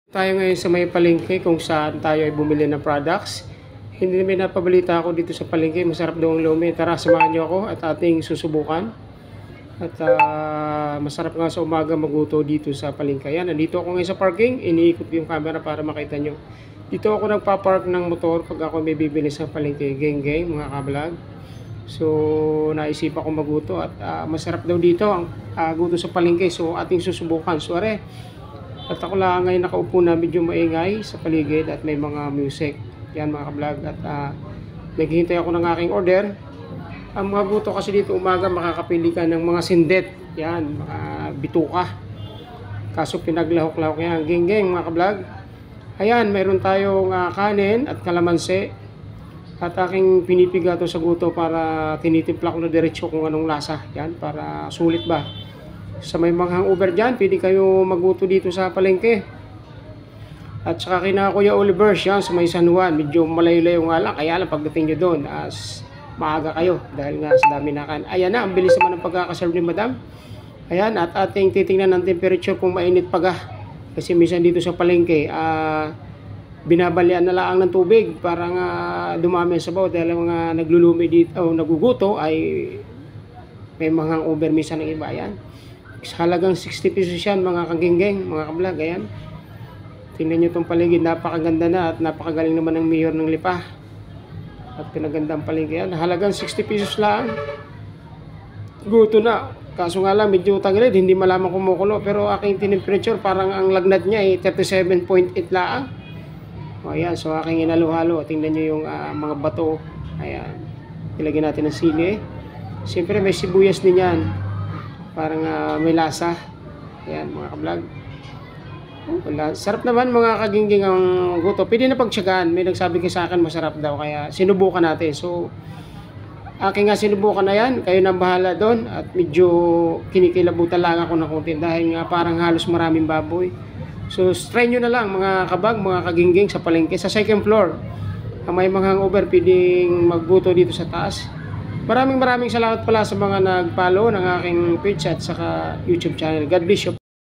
Tayo ngayon sa may palengke kung saan tayo ay bumili ng products. Hindi naman napabalita ako dito sa palengke. Masarap daw ang lomi. Tara, samahan niyo ako at ating susubukan. At masarap nga sa umaga magluto dito sa palengke. Yan, nandito ako ngayon sa parking. Iniikot yung camera para makita nyo. Dito ako nagpa-park ng motor pag ako may bibili sa palengke. Geng-geng, mga kablog. So, naisipan ko magluto at masarap daw dito ang guto sa palengke. So, ating susubukan. Suware. At ako lang ngayon nakaupo na medyo maingay sa paligid at may mga music. Yan mga ka-vlog. At naghihintay ako ng aking order. Ang mga guto kasi dito umaga makakapili ka ng mga sindet. Yan, mga bituka. Kaso pinaglahok-lahok yan. Geng-geng mga ka-vlog. Ayan, mayroon tayong kanin at kalamansi. At aking pinipiga to sa guto para tinitimpla ko na diretso kung anong lasa. Yan, para sulit ba. Sa may mga hangover dyan, pwede kayo magluto dito sa palengke. At saka kina Kuya Oliver yan sa may San Juan. Medyo malayo-layo nga lang. Kaya lang pagdating nyo doon, maaga kayo. Dahil nga sa dami na kan. Ayan na, ang bilis naman ng pagkakaserve ni Madam. Ayan, at ating titingnan ng temperature kung mainit paga. Kasi minsan dito sa palengke, binabalian na lang ng tubig para nga dumami ang sabaw. Dahil mga naglulumi dito, o naguguto, ay may mga hangover minsan ng iba. Ayan. Halagang 60 pesos yan mga kaginggeng, mga kablog. Ayan. Tingnan nyo itong paligid. Napakaganda na at napakagaling naman ng mayor ng Lipa. At pinaganda ang paligid yan. Halagang 60 pesos lang. Guto na. Kaso nga lang medyo tagilid. Hindi malaman kumukulo. Pero aking temperature parang ang lagnat niya ay 37.8 lang. O ayan. So aking inalo-halo. Tingnan nyo yung mga bato. Ayan. Ilagyan natin ng sili. Siyempre may sibuyas din yan. Parang may lasa. Ayan mga kablog. Wala. Sarap naman mga kagingging ang guto. Pwede na pagtsagaan. May nagsabi kayo sa akin masarap daw. Kaya sinubukan natin. So, aking nga sinubukan na yan. Kayo nang bahala doon. At medyo kinikilabutan lang ako ng konti. Dahil nga parang halos maraming baboy. So, try nyo na lang mga kabag, mga kagingging sa palengke. Sa second floor. Ang may mga hangover pwedeng magguto dito sa taas. Maraming salamat pala sa mga nag-follow ng aking page at saka YouTube channel. God bless you po.